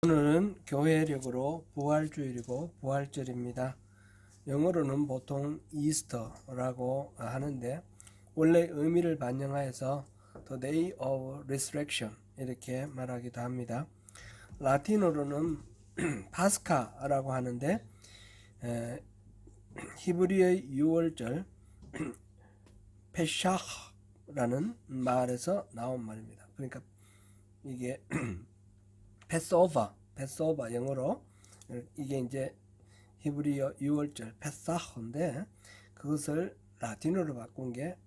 오늘은 교회력으로 부활주일이고 부활절입니다. 영어로는 보통 이스터라고 하는데 원래 의미를 반영하여서 The Day of Resurrection 이렇게 말하기도 합니다. 라틴어로는 파스카라고 하는데 히브리의 유월절 페샤흐라는 말에서 나온 말입니다. 그러니까 이게 패스오버 영어로 이게 이제 히브리어 유월절 페사흐인데 그것을 라틴어로 바꾼 게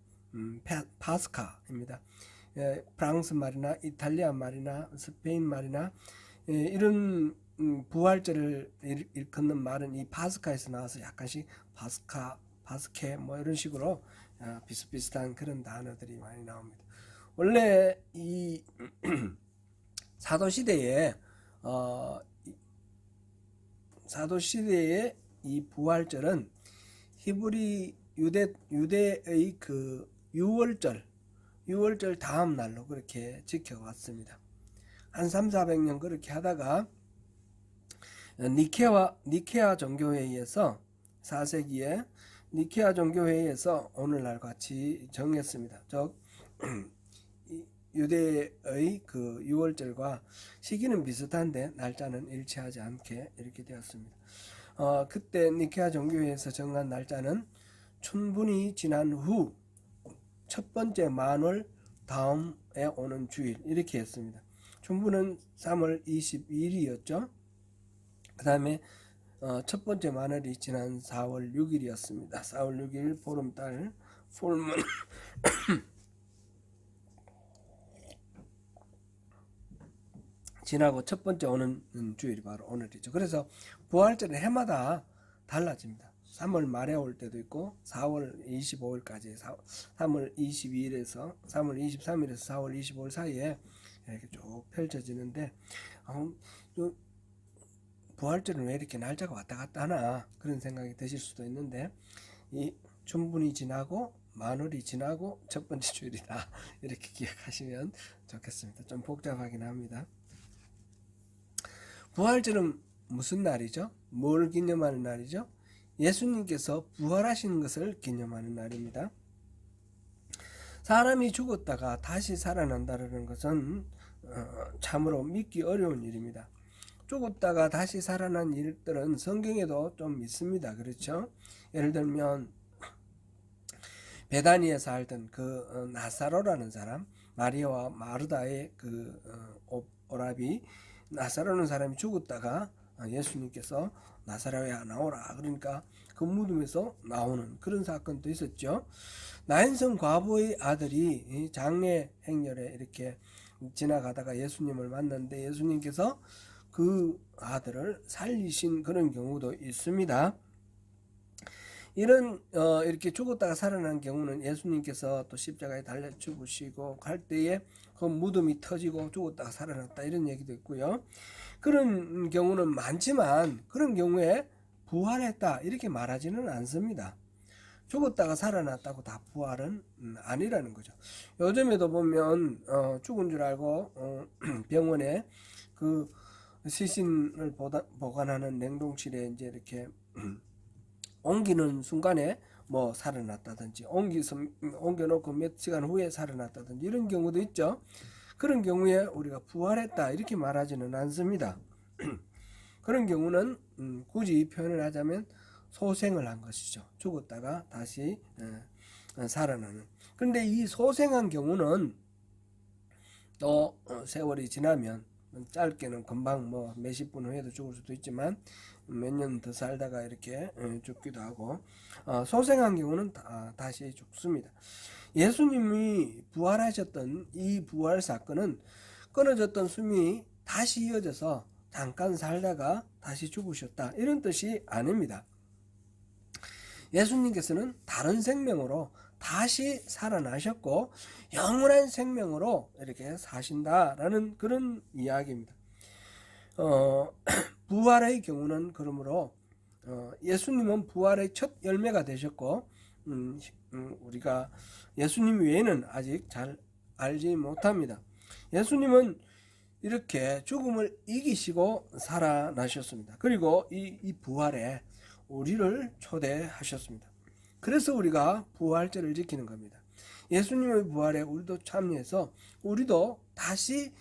파스카입니다. 프랑스 말이나 이탈리아 말이나 스페인 말이나 이런 부활절을 일컫는 말은 이 파스카에서 나와서 약간씩 파스케 뭐 이런 식으로 비슷비슷한 그런 단어들이 많이 나옵니다. 원래 이 사도시대에 이 부활절은 히브리 유대의 그 유월절 다음 날로 그렇게 지켜왔습니다. 한 300~400년 그렇게 하다가 니케아 종교회의에서 4세기에 니케아 종교회의에서 오늘날 같이 정했습니다. 즉 유대의 그 유월절과 시기는 비슷한데 날짜는 일치하지 않게 이렇게 되었습니다. 그때 니케아 종교회에서 정한 날짜는 춘분이 지난 후 첫 번째 만월 다음에 오는 주일 이렇게 했습니다. 춘분은 3월 22일이었죠. 그 다음에 첫 번째 만월이 지난 4월 6일이었습니다. 4월 6일 보름달 풀문 지나고 첫 번째 오는 주일이 바로 오늘이죠. 그래서 부활절은 해마다 달라집니다. 3월 말에 올 때도 있고 4월 25일까지 3월 22일에서 3월 23일에서 4월 25일 사이에 이렇게 쭉 펼쳐지는데 부활절은 왜 이렇게 날짜가 왔다 갔다 하나 그런 생각이 드실 수도 있는데 이 춘분이 지나고 만월이 지나고 첫 번째 주일이다 이렇게 기억하시면 좋겠습니다. 좀 복잡하긴 합니다. 부활절은 무슨 날이죠? 뭘 기념하는 날이죠? 예수님께서 부활하시는 것을 기념하는 날입니다. 사람이 죽었다가 다시 살아난다는 것은 참으로 믿기 어려운 일입니다. 죽었다가 다시 살아난 일들은 성경에도 좀 있습니다. 그렇죠? 예를 들면 베다니에 살던 그 나사로라는 사람, 마리아와 마르다의 그 오라비 나사로라는 사람이 죽었다가 예수님께서 나사로야 나오라 그러니까 그 무덤에서 나오는 그런 사건도 있었죠. 나인성 과부의 아들이 장례 행렬에 이렇게 지나가다가 예수님을 만났는데 예수님께서 그 아들을 살리신 그런 경우도 있습니다. 이런 이렇게 죽었다가 살아난 경우는 예수님께서 또 십자가에 달려 죽으시고 갈 때에 그 무덤이 터지고 죽었다가 살아났다 이런 얘기도 있고요. 그런 경우는 많지만 그런 경우에 부활했다 이렇게 말하지는 않습니다. 죽었다가 살아났다고 다 부활은 아니라는 거죠. 요즘에도 보면 죽은 줄 알고 병원에 그 시신을 보관하는 냉동실에 이제 이렇게 옮기는 순간에 뭐 살아났다든지 옮겨놓고 몇 시간 후에 살아났다든지 이런 경우도 있죠. 그런 경우에 우리가 부활했다 이렇게 말하지는 않습니다. 그런 경우는 굳이 표현을 하자면 소생을 한 것이죠. 죽었다가 다시 살아나는. 그런데 이 소생한 경우는 또 세월이 지나면 짧게는 금방 뭐 몇십 분 후에도 죽을 수도 있지만 몇 년 더 살다가 이렇게 죽기도 하고 소생한 경우는 다시 죽습니다. 예수님이 부활하셨던 이 부활 사건은 끊어졌던 숨이 다시 이어져서 잠깐 살다가 다시 죽으셨다 이런 뜻이 아닙니다. 예수님께서는 다른 생명으로 다시 살아나셨고 영원한 생명으로 이렇게 사신다라는 그런 이야기입니다. 부활의 경우는 그러므로 예수님은 부활의 첫 열매가 되셨고 우리가 예수님 외에는 아직 잘 알지 못합니다. 예수님은 이렇게 죽음을 이기시고 살아나셨습니다. 그리고 이 부활에 우리를 초대하셨습니다. 그래서 우리가 부활절을 지키는 겁니다. 예수님의 부활에 우리도 참여해서 우리도 다시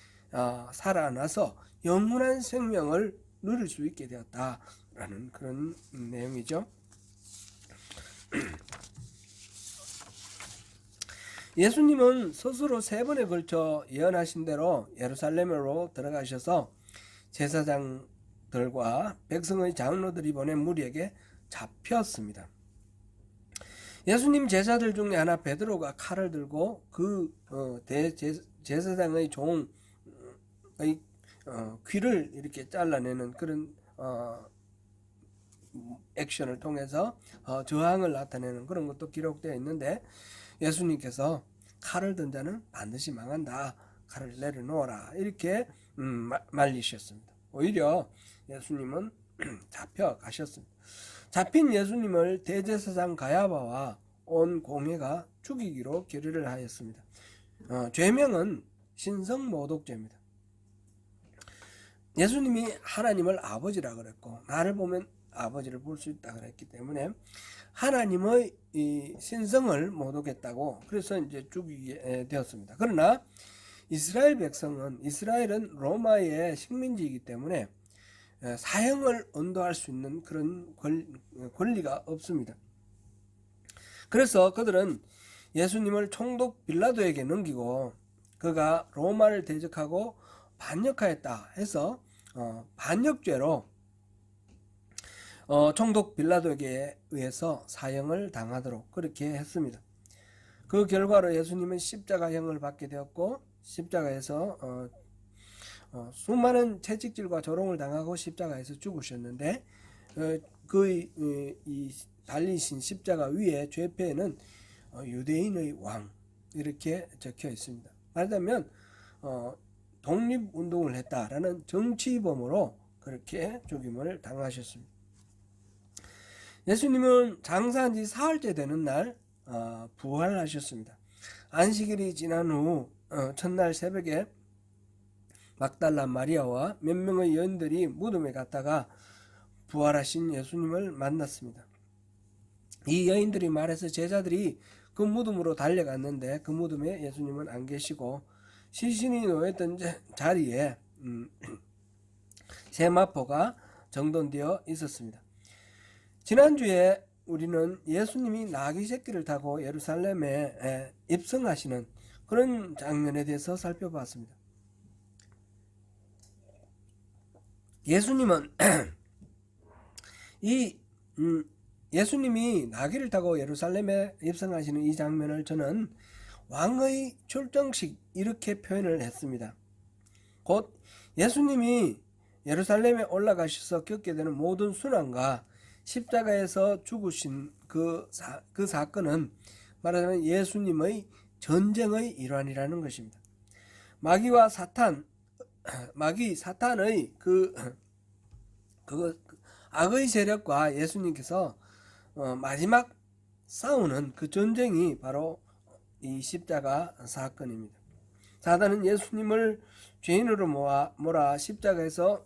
살아나서 영원한 생명을 누릴 수 있게 되었다라는 그런 내용이죠. 예수님은 스스로 3번에 걸쳐 예언하신 대로 예루살렘으로 들어가셔서 제사장들과 백성의 장로들이 보낸 무리에게 잡혔습니다. 예수님 제자들 중에 하나 베드로가 칼을 들고 그 대제사장의 종의 귀를 이렇게 잘라내는 그런 액션을 통해서 저항을 나타내는 그런 것도 기록되어 있는데, 예수님께서 칼을 든 자는 반드시 망한다, 칼을 내려놓아라, 이렇게 말리셨습니다. 오히려 예수님은 잡혀가셨습니다. 잡힌 예수님을 대제사장 가야바와 온 공회가 죽이기로 결의를 하였습니다. 죄명은 신성모독죄입니다. 예수님이 하나님을 아버지라 그랬고 나를 보면 아버지를 볼 수 있다 그랬기 때문에 하나님의 이 신성을 모독했다고, 그래서 이제 죽이게 되었습니다. 그러나 이스라엘은 로마의 식민지이기 때문에 사형을 언도할 수 있는 그런 권리가 없습니다. 그래서 그들은 예수님을 총독 빌라도에게 넘기고 그가 로마를 대적하고 반역하였다 해서 반역죄로 총독 빌라도에게 의해서 사형을 당하도록 그렇게 했습니다. 그 결과로 예수님은 십자가형을 받게 되었고, 십자가에서 수많은 채찍질과 조롱을 당하고 십자가에서 죽으셨는데, 이 달리신 십자가 위에 죄패에는 유대인의 왕 이렇게 적혀 있습니다. 말하자면 독립운동을 했다라는 정치범으로 그렇게 죽임을 당하셨습니다. 예수님은 장사한 지 사흘째 되는 날 부활하셨습니다. 안식일이 지난 후 첫날 새벽에 막달라 마리아와 몇 명의 여인들이 무덤에 갔다가 부활하신 예수님을 만났습니다. 이 여인들이 말해서 제자들이 그 무덤으로 달려갔는데 그 무덤에 예수님은 안 계시고 시신이 놓였던 자리에 세마포가 정돈되어 있었습니다. 지난주에 우리는 예수님이 나귀 새끼를 타고 예루살렘에 입성하시는 그런 장면에 대해서 살펴봤습니다. 예수님은 예수님이 나귀를 타고 예루살렘에 입성하시는 이 장면을 저는 왕의 출정식 이렇게 표현을 했습니다. 곧 예수님이 예루살렘에 올라가셔서 겪게 되는 모든 순환과 십자가에서 죽으신 그 사건은 말하자면 예수님의 전쟁의 일환이라는 것입니다. 사탄의 악의 세력과 예수님께서 마지막 싸우는 그 전쟁이 바로 이 십자가 사건입니다. 사단은 예수님을 죄인으로 몰아 십자가에서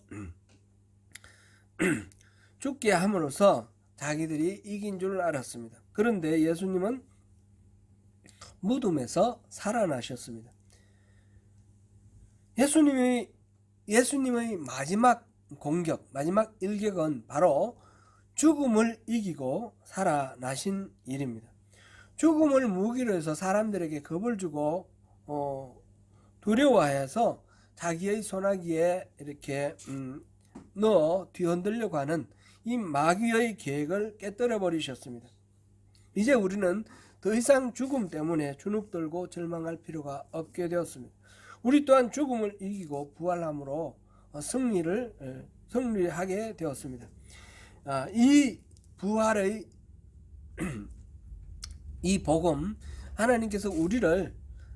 죽게 함으로써 자기들이 이긴 줄 알았습니다. 그런데 예수님은 무덤에서 살아나셨습니다. 예수님의 마지막 공격, 마지막 일격은 바로 죽음을 이기고 살아나신 일입니다. 죽음을 무기로 해서 사람들에게 겁을 주고 두려워해서 자기의 소나기에 이렇게 넣어 뒤흔들려고 하는 이 마귀의 계획을 깨뜨려 버리셨습니다. 이제 우리는 더 이상 죽음 때문에 주눅들고 절망할 필요가 없게 되었습니다. 우리 또한 죽음을 이기고 부활함으로 승리하게 되었습니다. 이 부활의 이 복음, 하나님께서 우리를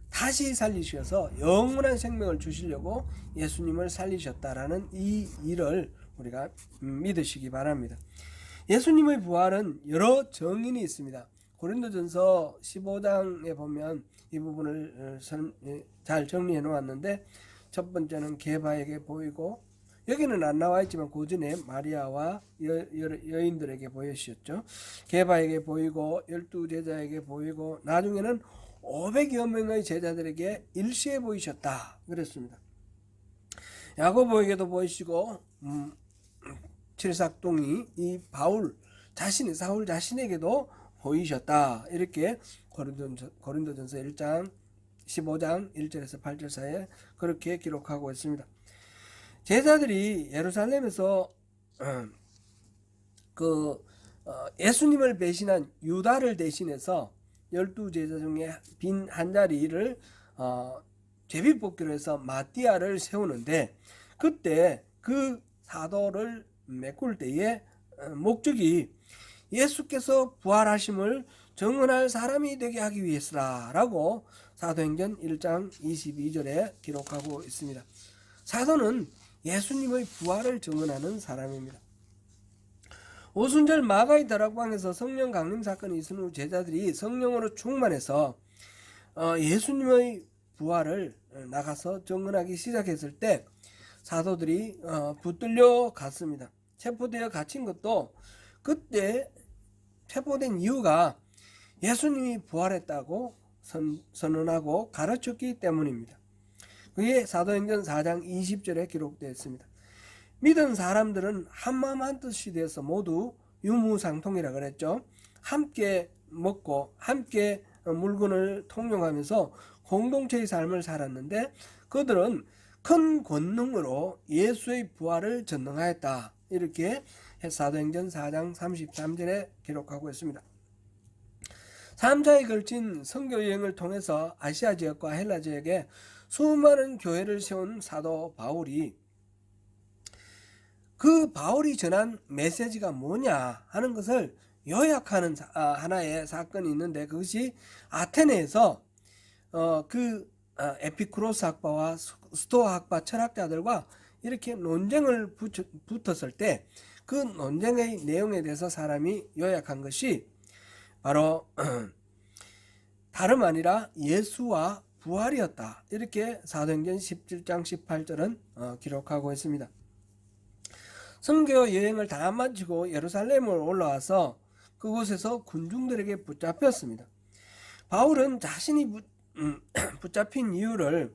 다시 살리셔서 영원한 생명을 주시려고 예수님을 살리셨다라는 이 일을 우리가 믿으시기 바랍니다. 예수님의 부활은 여러 정인이 있습니다. 고린도전서 15장에 보면 이 부분을 잘 정리해 놓았는데, 첫 번째는 게바에게 보이고, 여기는 안 나와 있지만 그 전에 마리아와 여인들에게 보이셨죠. 게바에게 보이고 12제자에게 보이고 나중에는 500여 명의 제자들에게 일시에 보이셨다 그랬습니다. 야고보에게도 보이시고 칠삭동이 이 사울 자신에게도 보이셨다. 이렇게 고린도전서 1장 15장 1절에서 8절 사이에 그렇게 기록하고 있습니다. 제자들이 예루살렘에서 예수님을 배신한 유다를 대신해서 12제자 중에 빈 한 자리를 제비뽑기로 해서 마띠아를 세우는데, 그때 그 사도를 메꿀 때에 목적이 예수께서 부활하심을 증언할 사람이 되게 하기 위해서라고 사도행전 1장 22절에 기록하고 있습니다. 사도는 예수님의 부활을 증언하는 사람입니다. 오순절 마가의 다락방에서 성령 강림 사건이 있은 후 제자들이 성령으로 충만해서 예수님의 부활을 나가서 증언하기 시작했을 때 사도들이 붙들려 갔습니다. 체포되어 갇힌 것도 그때 체포된 이유가 예수님이 부활했다고 선언하고 가르쳤기 때문입니다. 그게 사도행전 4장 20절에 기록되어 있습니다. 믿은 사람들은 한마음 한뜻이 되어서 모두 유무상통이라 그랬죠. 함께 먹고 함께 물건을 통용하면서 공동체의 삶을 살았는데, 그들은 큰 권능으로 예수의 부활을 전능하였다. 이렇게 사도행전 4장 33절에 기록하고 있습니다. 3차에 걸친 선교 여행을 통해서 아시아 지역과 헬라 지역에 수많은 교회를 세운 사도 바울이, 그 바울이 전한 메시지가 뭐냐 하는 것을 요약하는 하나의 사건이 있는데, 그것이 아테네에서 에피쿠로스 학파와 스토아 학파 철학자들과 이렇게 논쟁을 붙었을 때 그 논쟁의 내용에 대해서 사람이 요약한 것이 바로 다름 아니라 예수와 부활이었다. 이렇게 사도행전 17장 18절은 기록하고 있습니다. 선교 여행을 다 마치고 예루살렘으로 올라와서 그곳에서 군중들에게 붙잡혔습니다. 바울은 자신이 붙잡힌 이유를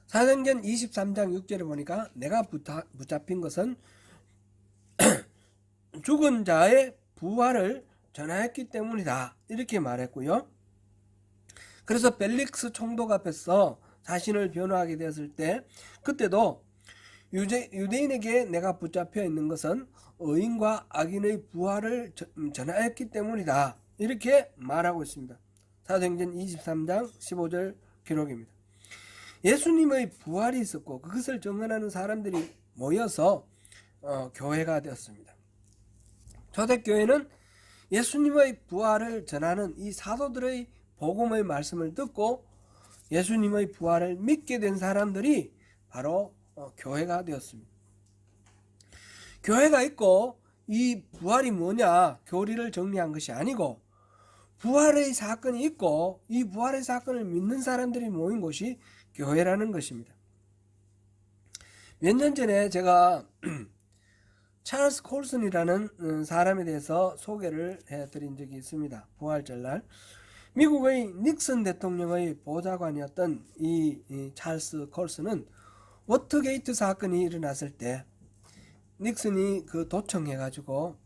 사도행전 23장 6절에 보니까 내가 붙잡힌 것은 죽은 자의 부활을 전하였기 때문이다. 이렇게 말했고요. 그래서 벨릭스 총독 앞에서 자신을 변호하게 되었을 때, 그때도 유대인에게 내가 붙잡혀 있는 것은 의인과 악인의 부활을 전하였기 때문이다. 이렇게 말하고 있습니다. 사도행전 23장 15절 기록입니다. 예수님의 부활이 있었고 그것을 증언하는 사람들이 모여서 교회가 되었습니다. 초대교회는 예수님의 부활을 전하는 이 사도들의 복음의 말씀을 듣고 예수님의 부활을 믿게 된 사람들이 바로 교회가 되었습니다. 교회가 있고 이 부활이 뭐냐 교리를 정리한 것이 아니고, 부활의 사건이 있고 이 부활의 사건을 믿는 사람들이 모인 곳이 교회라는 것입니다. 몇 년 전에 제가 찰스 콜슨이라는 사람에 대해서 소개를 해드린 적이 있습니다. 부활절날 미국의 닉슨 대통령의 보좌관이었던 이 찰스 콜슨은 워터게이트 사건이 일어났을 때 닉슨이 도청해가지고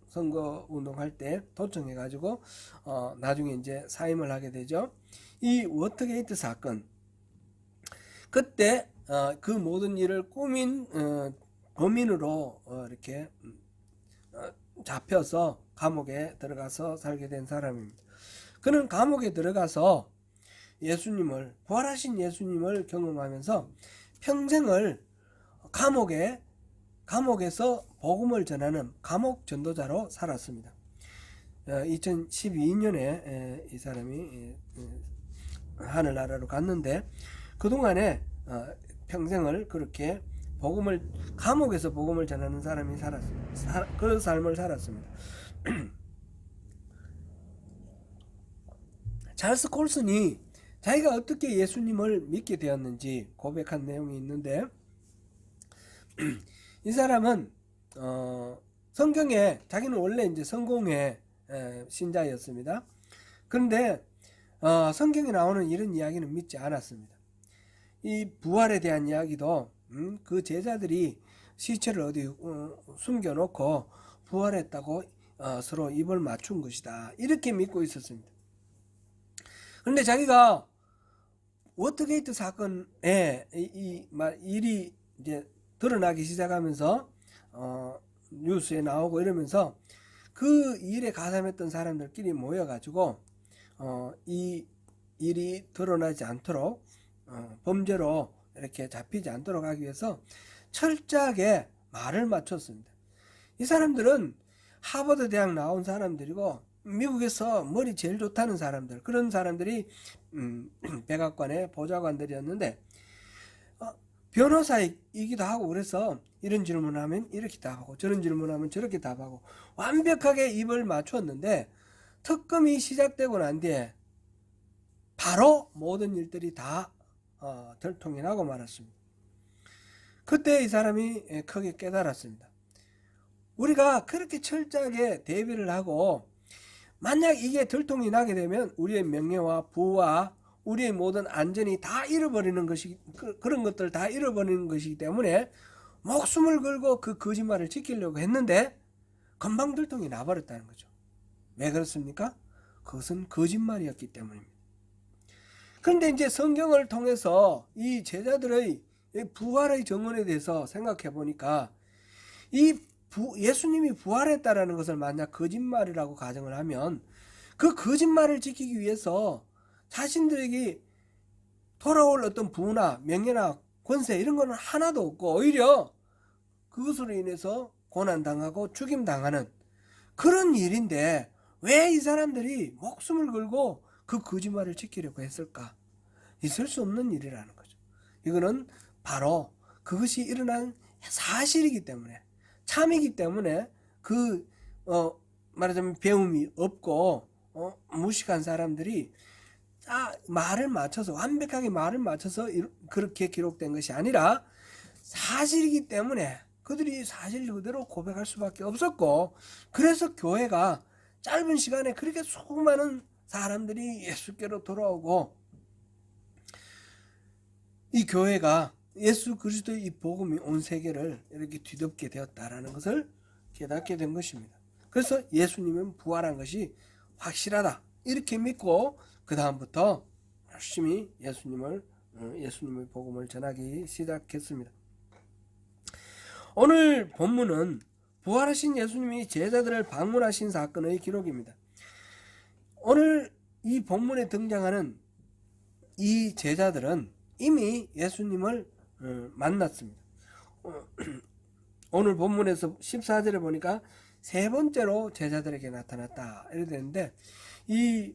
선거 운동할 때 도청해가지고 나중에 이제 사임을 하게 되죠. 이 워터게이트 사건, 그때 그 모든 일을 꾸민 범인으로 이렇게 잡혀서 감옥에 들어가서 살게 된 사람입니다. 그는 감옥에 들어가서 부활하신 예수님을 경험하면서 평생을 감옥에서 복음을 전하는 감옥 전도자로 살았습니다. 2012년에 이 사람이 하늘나라로 갔는데, 그동안에 평생을 그렇게 감옥에서 복음을 전하는 사람이 그 삶을 살았습니다. 찰스 콜슨이 자기가 어떻게 예수님을 믿게 되었는지 고백한 내용이 있는데, 이 사람은 성경에 자기는 원래 이제 성공회 신자였습니다. 그런데 성경에 나오는 이런 이야기는 믿지 않았습니다. 이 부활에 대한 이야기도 그 제자들이 시체를 어디 숨겨놓고 부활했다고 서로 입을 맞춘 것이다, 이렇게 믿고 있었습니다. 그런데 자기가 워터게이트 사건에 이 일이 이제 드러나기 시작하면서 뉴스에 나오고 이러면서 그 일에 가담했던 사람들끼리 모여가지고 이 일이 드러나지 않도록 범죄로 이렇게 잡히지 않도록 하기 위해서 철저하게 말을 맞췄습니다. 이 사람들은 하버드 대학 나온 사람들이고 미국에서 머리 제일 좋다는 사람들, 그런 사람들이 백악관의 보좌관들이었는데 변호사이기도 하고, 그래서 이런 질문하면 이렇게 답하고 저런 질문하면 저렇게 답하고 완벽하게 입을 맞췄는데, 특검이 시작되고 난 뒤에 바로 모든 일들이 다 들통이 나고 말았습니다. 그때 이 사람이 크게 깨달았습니다. 우리가 그렇게 철저하게 대비를 하고 만약 이게 들통이 나게 되면 우리의 명예와 부와 우리의 모든 안전이 다 잃어버리는 것이, 그런 것들 다 잃어버리는 것이기 때문에 목숨을 걸고 그 거짓말을 지키려고 했는데 금방 들통이 나버렸다는 거죠. 왜 그렇습니까? 그것은 거짓말이었기 때문입니다. 그런데 이제 성경을 통해서 이 제자들의 부활의 정언에 대해서 생각해 보니까, 예수님이 부활했다라는 것을 만약 거짓말이라고 가정을 하면 그 거짓말을 지키기 위해서 자신들에게 돌아올 어떤 부나 명예나 권세 이런 거는 하나도 없고, 오히려 그것으로 인해서 고난당하고 죽임당하는 그런 일인데 왜 이 사람들이 목숨을 걸고 그 거짓말을 지키려고 했을까? 있을 수 없는 일이라는 거죠. 이거는 바로 그것이 일어난 사실이기 때문에, 참이기 때문에 말하자면 배움이 없고 무식한 사람들이 말을 맞춰서, 완벽하게 말을 맞춰서 그렇게 기록된 것이 아니라 사실이기 때문에 그들이 사실 그대로 고백할 수밖에 없었고, 그래서 교회가 짧은 시간에 그렇게 수많은 사람들이 예수께로 돌아오고 이 교회가 예수 그리스도의 이 복음이 온 세계를 이렇게 뒤덮게 되었다라는 것을 깨닫게 된 것입니다. 그래서 예수님은 부활한 것이 확실하다, 이렇게 믿고 그 다음부터 열심히 예수님의 복음을 전하기 시작했습니다. 오늘 본문은 부활하신 예수님이 제자들을 방문하신 사건의 기록입니다. 오늘 이 본문에 등장하는 이 제자들은 이미 예수님을 만났습니다. 오늘 본문에서 14절에 보니까 세 번째로 제자들에게 나타났다 이렇게 되는데, 이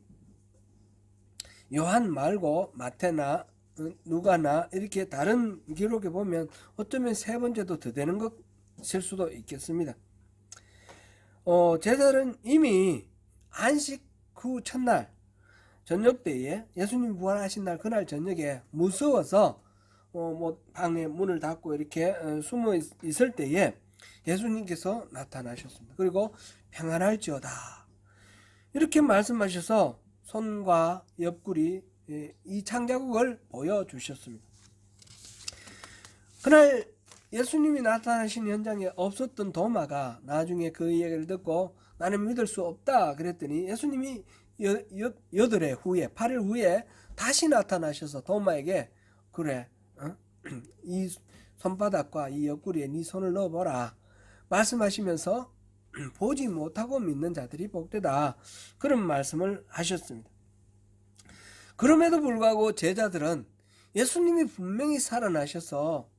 요한 말고 마태나 누가나 이렇게 다른 기록에 보면 어쩌면 세 번째도 더 되는 것일 수도 있겠습니다. 제자들은 이미 안식 후 첫날 저녁 때에, 예수님 부활하신 날 그날 저녁에 무서워서 방에 문을 닫고 이렇게 숨어 있을 때에 예수님께서 나타나셨습니다. 그리고 평안할지어다 이렇게 말씀하셔서 손과 옆구리 이 창자국을 보여주셨습니다. 그날 예수님이 나타나신 현장에 없었던 도마가 나중에 그 얘기를 듣고 나는 믿을 수 없다 그랬더니, 예수님이 8일 후에 다시 나타나셔서 도마에게 그래, 이 손바닥과 이 옆구리에 네 손을 넣어보라 말씀하시면서 보지 못하고 믿는 자들이 복되다, 그런 말씀을 하셨습니다. 그럼에도 불구하고 제자들은 예수님이 분명히 살아나셔서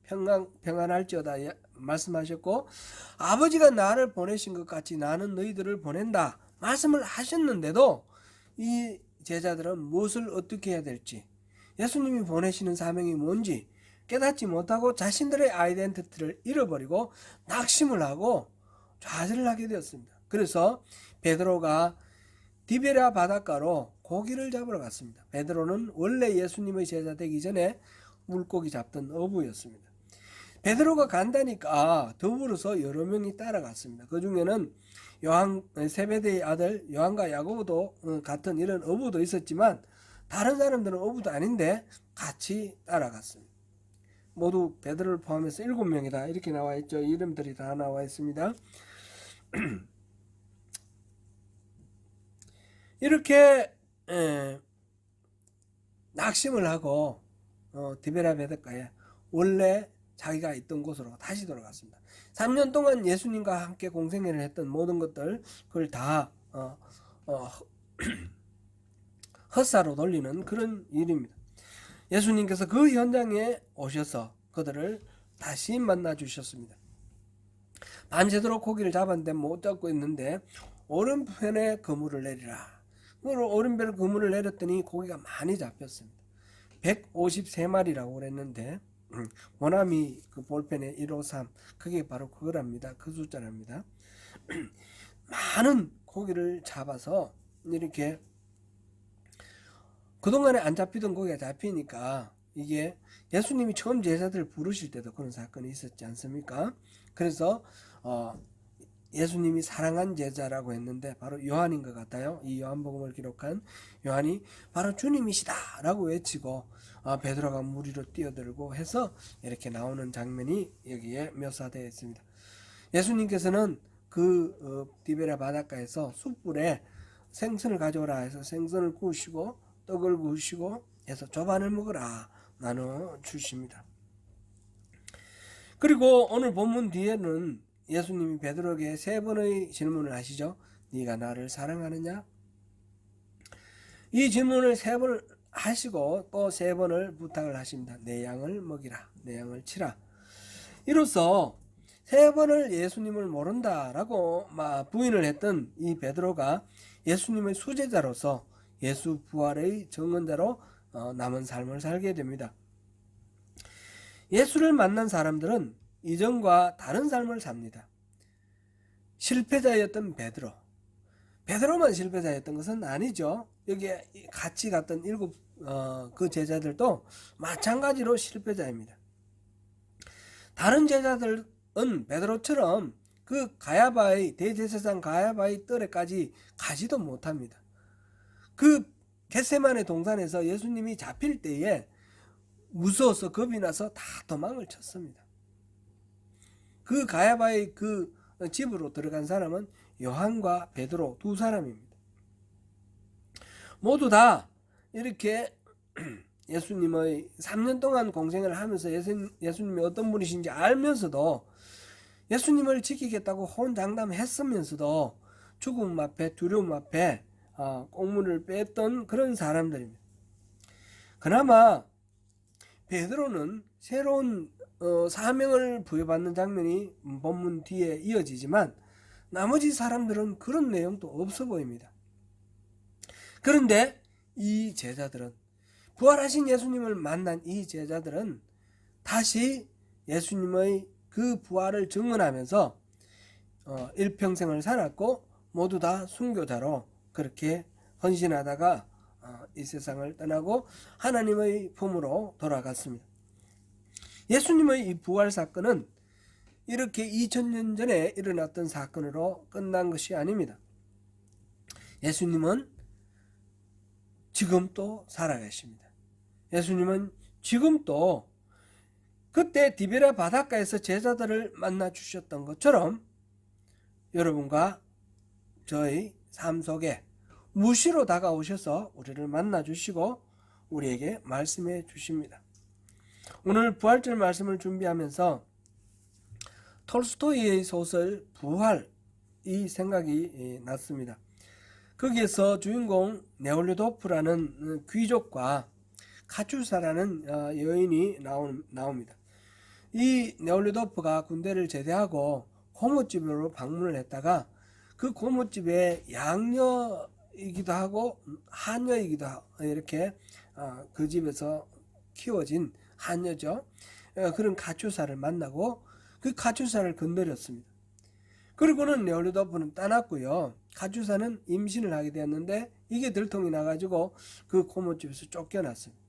평안할지어다 말씀하셨고, 아버지가 나를 보내신 것 같이 나는 너희들을 보낸다 말씀을 하셨는데도 이 제자들은 무엇을 어떻게 해야 될지, 예수님이 보내시는 사명이 뭔지 깨닫지 못하고 자신들의 아이덴티티를 잃어버리고 낙심을 하고 좌절을 하게 되었습니다. 그래서 베드로가 디베랴 바닷가로 고기를 잡으러 갔습니다. 베드로는 원래 예수님의 제자 되기 전에 물고기 잡던 어부였습니다. 베드로가 간다니까 더불어서 여러 명이 따라갔습니다. 그 중에는 세베대의 아들 요한과 야고보도 같은 이런 어부도 있었지만 다른 사람들은 어부도 아닌데 같이 따라갔습니다. 모두 베드로를 포함해서 7명이다 이렇게 나와 있죠. 이름들이 다 나와 있습니다. 이렇게 낙심을 하고 디베라 바닷가에 원래 자기가 있던 곳으로 다시 돌아갔습니다. 3년 동안 예수님과 함께 공생애를 했던 모든 것들 그걸 다 헛사로 돌리는 그런 일입니다. 예수님께서 그 현장에 오셔서 그들을 다시 만나 주셨습니다. 밤새도록 고기를 잡았는데 못 잡고 있는데 오른편에 그물을 내리라. 오른편에 그물을 내렸더니 고기가 많이 잡혔습니다. 153마리라고 그랬는데 원아미 그 볼펜에 153 그게 바로 그거랍니다. 그 숫자랍니다. 많은 고기를 잡아서 이렇게 그동안에 안 잡히던 고기가 잡히니까 이게 예수님이 처음 제자들을 부르실 때도 그런 사건이 있었지 않습니까? 그래서 예수님이 사랑한 제자라고 했는데 바로 요한인 것 같아요. 이 요한복음을 기록한 요한이 바로 주님이시다 라고 외치고 베드로가 물 위로 뛰어들고 해서 이렇게 나오는 장면이 여기에 묘사되어 있습니다. 예수님께서는 그 디베라 바닷가에서 숯불에 생선을 가져오라 해서 생선을 구우시고 떡을 구우시고 해서 조반을 먹으라 나눠 주십니다. 그리고 오늘 본문 뒤에는 예수님이 베드로에게 3번의 질문을 하시죠. 네가 나를 사랑하느냐? 이 질문을 3번 하시고 또 3번을 부탁을 하십니다. 내 양을 먹이라. 내 양을 치라. 이로써 3번을 예수님을 모른다라고 부인을 했던 이 베드로가 예수님의 수제자로서 예수 부활의 증언자로 남은 삶을 살게 됩니다. 예수를 만난 사람들은 이전과 다른 삶을 삽니다. 실패자였던 베드로만 실패자였던 것은 아니죠. 여기에 같이 갔던 7 그 제자들도 마찬가지로 실패자입니다. 다른 제자들은 베드로처럼 그 가야바의 대제사장 가야바의 뜰에까지 가지도 못합니다. 그 겟세마네 동산에서 예수님이 잡힐 때에 무서워서 겁이 나서 다 도망을 쳤습니다. 그 가야바의 그 집으로 들어간 사람은 요한과 베드로 2사람입니다. 모두 다 이렇게 예수님의 3년 동안 공생을 하면서 예수님이 어떤 분이신지 알면서도 예수님을 지키겠다고 혼장담했으면서도 죽음 앞에 두려움 앞에 꽁물을 뺐던 그런 사람들입니다. 그나마 베드로는 새로운 사명을 부여받는 장면이 본문 뒤에 이어지지만 나머지 사람들은 그런 내용도 없어 보입니다. 그런데 이 제자들은 부활하신 예수님을 만난 이 제자들은 다시 예수님의 그 부활을 증언하면서 일평생을 살았고 모두 다 순교자로 그렇게 헌신하다가 이 세상을 떠나고 하나님의 품으로 돌아갔습니다. 예수님의 이 부활 사건은 이렇게 2000년 전에 일어났던 사건으로 끝난 것이 아닙니다. 예수님은 지금 또 살아계십니다. 예수님은 지금 또 그때 디베라 바닷가에서 제자들을 만나 주셨던 것처럼 여러분과 저의 삶 속에 무시로 다가오셔서 우리를 만나 주시고 우리에게 말씀해 주십니다. 오늘 부활절 말씀을 준비하면서 톨스토이의 소설 부활 이 생각이 났습니다. 거기에서 주인공 네올리도프라는 귀족과 카츄사라는 여인이 나옵니다. 이 네올리도프가 군대를 제대하고 고모집으로 방문을 했다가 그 고모집에 양녀이기도 하고 하녀이기도 하고 이렇게 그 집에서 키워진 하녀죠. 그런 카츄사를 만나고 그 카츄사를 건드렸습니다. 그리고는 네올리도프는 떠났고요. 카츄사는 임신을 하게 되었는데 이게 들통이 나가지고 그 고모집에서 쫓겨났습니다.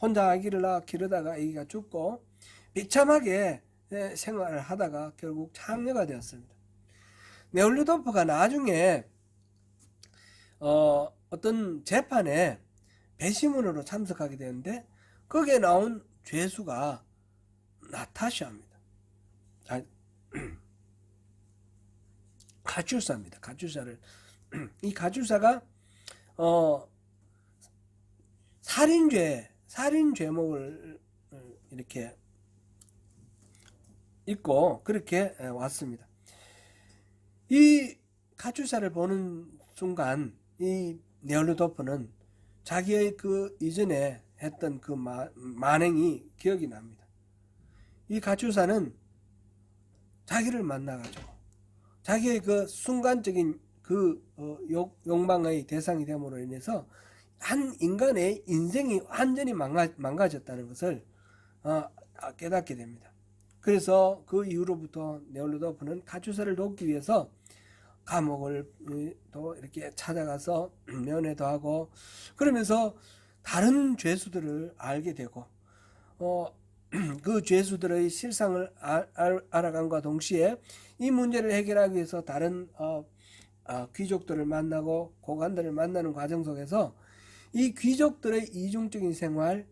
혼자 아기를 낳아 기르다가 아기가 죽고 비참하게 생활을 하다가 결국 장녀가 되었습니다. 네올루도프가 나중에 어떤 재판에 배심원으로 참석하게 되는데 거기에 나온 죄수가 나타샤입니다. 가출사입니다. 가출사를 이 가출사가 살인 죄목을 이렇게 있고 그렇게 왔습니다. 이 가출사를 보는 순간 이 네올루도프는 자기의 그 이전에 했던 그 만행이 기억이 납니다. 이 가출사는 자기를 만나가지고 자기의 그 순간적인 그 욕망의 대상이 됨으로 인해서 한 인간의 인생이 완전히 망가졌다는 것을 깨닫게 됩니다. 그래서 그 이후로부터 네올루도프는 가출사를 돕기 위해서 감옥을 또 이렇게 찾아가서 면회도 하고 그러면서 다른 죄수들을 알게 되고 그 죄수들의 실상을 알아간과 동시에 이 문제를 해결하기 위해서 다른 귀족들을 만나고 고관들을 만나는 과정 속에서 이 귀족들의 이중적인 생활,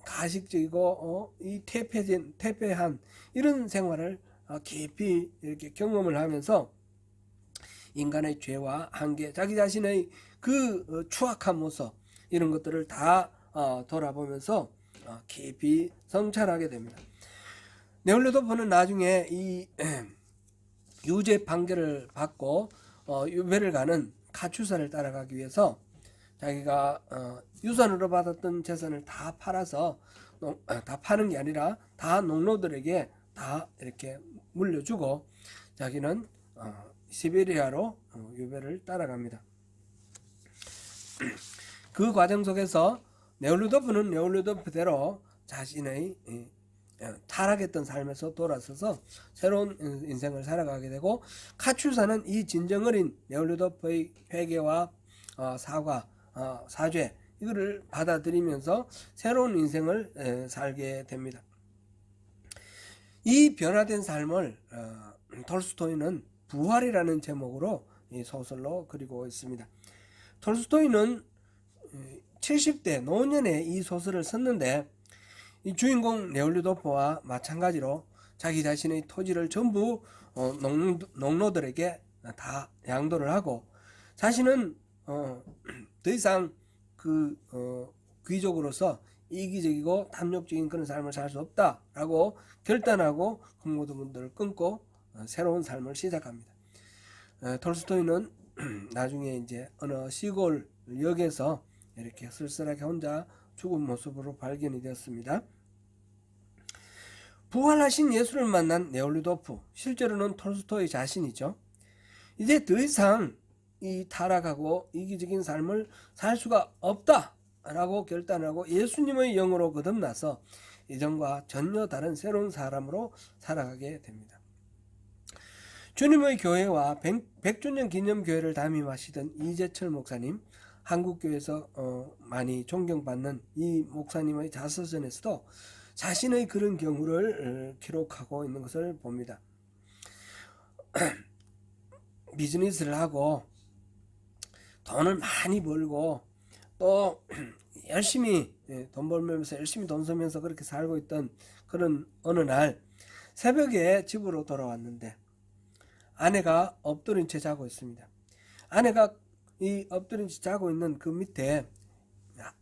가식적이고 이 퇴폐한 이런 생활을 깊이 이렇게 경험을 하면서 인간의 죄와 한계, 자기 자신의 그 추악한 모습 이런 것들을 다 돌아보면서 깊이 성찰하게 됩니다. 네올루도프는 나중에 이 유죄 판결을 받고 유배를 가는 가출사를 따라가기 위해서 자기가 유산으로 받았던 재산을 다 팔아서 다 파는 게 아니라 다 농노들에게 다 이렇게 물려주고 자기는 시베리아로 유배를 따라갑니다. 그 과정 속에서 네올루도프는 네올루도프대로 자신의 타락했던 삶에서 돌아서서 새로운 인생을 살아가게 되고 가출사는 이 진정어린 네올루도프의 회개와 사과, 사죄 이거를 받아들이면서 새로운 인생을 살게 됩니다. 이 변화된 삶을 톨스토이는 부활이라는 제목으로 이 소설로 그리고 있습니다. 톨스토이는 70대 노년에 이 소설을 썼는데 이 주인공 네올루도프와 마찬가지로 자기 자신의 토지를 전부 농노들에게 다 양도를 하고 자신은 더 이상 그 귀족으로서 이기적이고 탐욕적인 그런 삶을 살 수 없다라고 결단하고 그 모든 분들을 끊고 새로운 삶을 시작합니다. 톨스토이는 나중에 이제 어느 시골 역에서 이렇게 쓸쓸하게 혼자 죽은 모습으로 발견이 되었습니다. 부활하신 예수를 만난 네올루도프, 실제로는 톨스토이 자신이죠. 이제 더 이상 이 타락하고 이기적인 삶을 살 수가 없다라고 결단하고 예수님의 영으로 거듭나서 이전과 전혀 다른 새로운 사람으로 살아가게 됩니다. 주님의 교회와 100주년 기념교회를 담임하시던 이재철 목사님, 한국교회에서 많이 존경받는 이 목사님의 자서전에서도 자신의 그런 경우를 기록하고 있는 것을 봅니다. 비즈니스를 하고 돈을 많이 벌고 또 열심히 돈 벌면서 열심히 돈 쓰면서 그렇게 살고 있던 그런 어느 날 새벽에 집으로 돌아왔는데 아내가 엎드린 채 자고 있습니다. 아내가 이 엎드린 채 자고 있는 그 밑에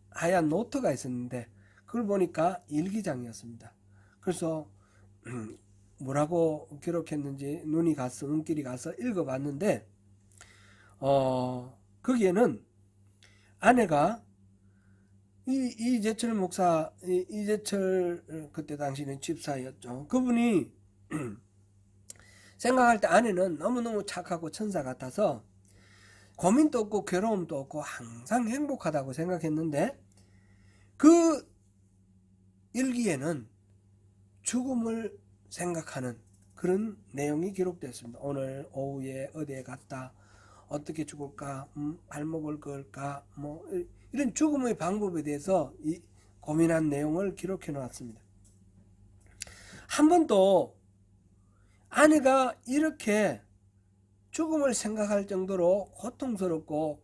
하얀 노트가 있었는데 그걸 보니까 일기장이었습니다. 그래서 뭐라고 기록했는지 눈길이 가서 읽어봤는데 거기에는 아내가 이재철 목사, 이재철 그때 당시는 집사였죠. 그분이 생각할 때 아내는 너무너무 착하고 천사 같아서 고민도 없고 괴로움도 없고 항상 행복하다고 생각했는데 그 일기에는 죽음을 생각하는 그런 내용이 기록됐습니다. 오늘 오후에 어디에 갔다. 어떻게 죽을까, 발목을 그을까, 뭐 이런 죽음의 방법에 대해서 고민한 내용을 기록해 놓았습니다. 한 번도 아내가 이렇게 죽음을 생각할 정도로 고통스럽고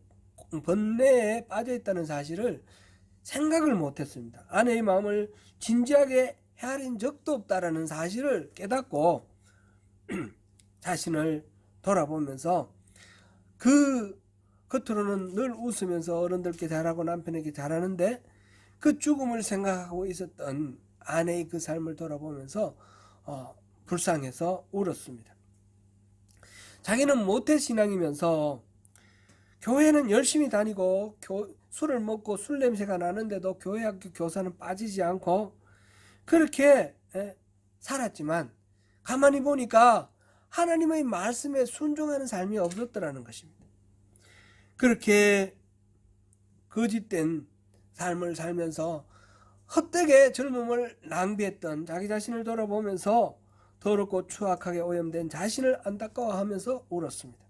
번뇌에 빠져 있다는 사실을 생각을 못했습니다. 아내의 마음을 진지하게 헤아린 적도 없다라는 사실을 깨닫고 자신을 돌아보면서 그 겉으로는 늘 웃으면서 어른들께 잘하고 남편에게 잘하는데 그 죽음을 생각하고 있었던 아내의 그 삶을 돌아보면서 불쌍해서 울었습니다. 자기는 모태신앙이면서 교회는 열심히 다니고 술을 먹고 술 냄새가 나는데도 교회 학교 교사는 빠지지 않고 그렇게 살았지만 가만히 보니까 하나님의 말씀에 순종하는 삶이 없었더라는 것입니다. 그렇게 거짓된 삶을 살면서 헛되게 젊음을 낭비했던 자기 자신을 돌아보면서 더럽고 추악하게 오염된 자신을 안타까워하면서 울었습니다.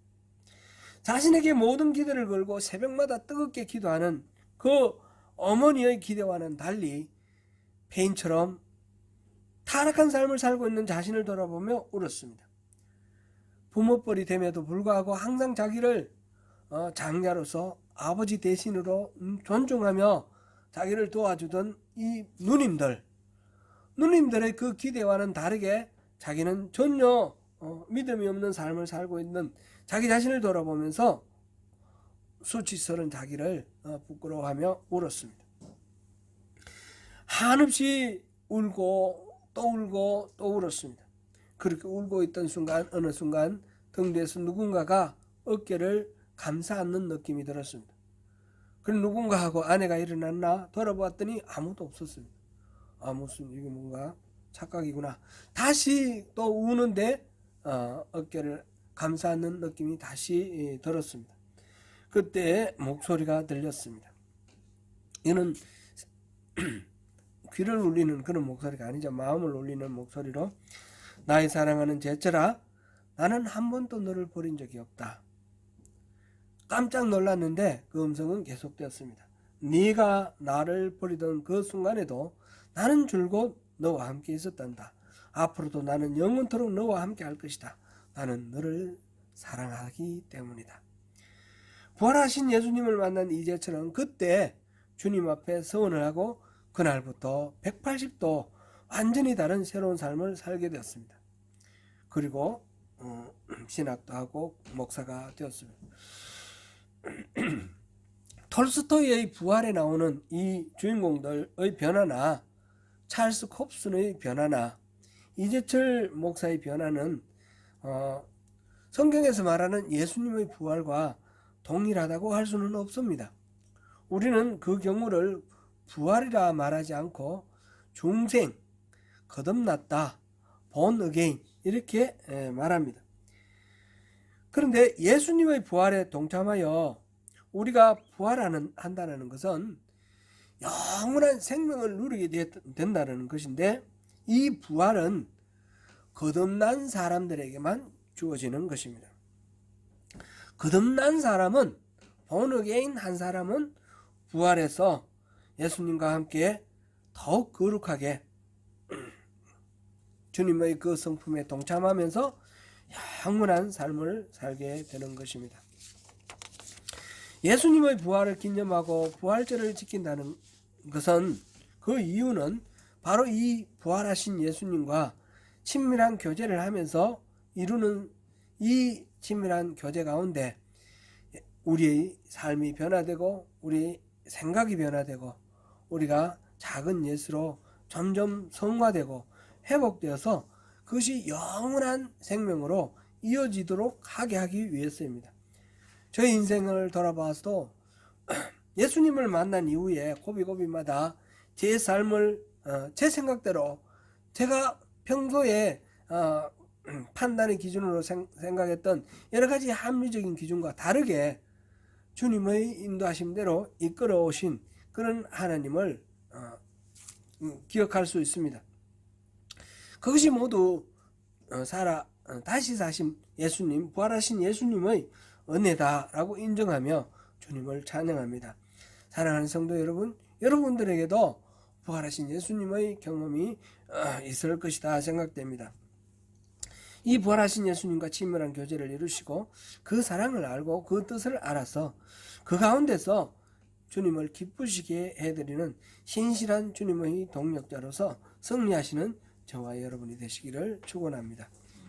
자신에게 모든 기대를 걸고 새벽마다 뜨겁게 기도하는 그 어머니의 기대와는 달리 폐인처럼 타락한 삶을 살고 있는 자신을 돌아보며 울었습니다. 부모뻘이 됨에도 불구하고 항상 자기를 장자로서 아버지 대신으로 존중하며 자기를 도와주던 이 누님들의 그 기대와는 다르게 자기는 전혀 믿음이 없는 삶을 살고 있는 자기 자신을 돌아보면서 수치스러운 자기를 부끄러워하며 울었습니다. 한없이 울고 또 울었습니다. 그렇게 울고 있던 순간 어느 순간 등 뒤에서 누군가가 어깨를 감싸 안는 느낌이 들었습니다. 그럼 누군가하고 아내가 일어났나 돌아보았더니 아무도 없었습니다. 무슨 이게 뭔가 착각이구나. 다시 또 우는데 어깨를 감싸 안는 느낌이 다시 들었습니다. 그때 목소리가 들렸습니다. 이는 귀를 울리는 그런 목소리가 아니죠. 마음을 울리는 목소리로 나의 사랑하는 제철아, 나는 한 번도 너를 버린 적이 없다. 깜짝 놀랐는데 그 음성은 계속되었습니다. 네가 나를 버리던 그 순간에도 나는 줄곧 너와 함께 있었단다. 앞으로도 나는 영원토록 너와 함께 할 것이다. 나는 너를 사랑하기 때문이다. 부활하신 예수님을 만난 이제철은 그때 주님 앞에 서원을 하고 그날부터 180도 완전히 다른 새로운 삶을 살게 되었습니다. 그리고 신학도 하고 목사가 되었습니다. 톨스토이의 부활에 나오는 이 주인공들의 변화나 찰스 콥슨의 변화나 이재철 목사의 변화는 성경에서 말하는 예수님의 부활과 동일하다고 할 수는 없습니다. 우리는 그 경우를 부활이라 말하지 않고 중생, 거듭났다, born again 이렇게 말합니다. 그런데 예수님의 부활에 동참하여 우리가 부활한다는 것은 영원한 생명을 누리게 된다는 것인데 이 부활은 거듭난 사람들에게만 주어지는 것입니다. 거듭난 사람은 born again 한 사람은 부활해서 예수님과 함께 더욱 거룩하게 주님의 그 성품에 동참하면서 영원한 삶을 살게 되는 것입니다. 예수님의 부활을 기념하고 부활절을 지킨다는 것은 그 이유는 바로 이 부활하신 예수님과 친밀한 교제를 하면서 이루는 이 친밀한 교제 가운데 우리의 삶이 변화되고 우리의 생각이 변화되고 우리가 작은 예수로 점점 성화되고 회복되어서 그것이 영원한 생명으로 이어지도록 하게 하기 위해서입니다. 저희 인생을 돌아봐서도 예수님을 만난 이후에 고비고비마다 제 삶을 제 생각대로 제가 평소에 판단의 기준으로 생각했던 여러 가지 합리적인 기준과 다르게 주님의 인도하심대로 이끌어 오신 그런 하나님을 기억할 수 있습니다. 그것이 모두 다시 사신 예수님, 부활하신 예수님의 은혜다라고 인정하며 주님을 찬양합니다. 사랑하는 성도 여러분, 여러분들에게도 부활하신 예수님의 경험이 있을 것이다 생각됩니다. 이 부활하신 예수님과 친밀한 교제를 이루시고 그 사랑을 알고 그 뜻을 알아서 그 가운데서 주님을 기쁘시게 해드리는 신실한 주님의 동력자로서 승리하시는 저와 여러분이 되시기를 축원합니다.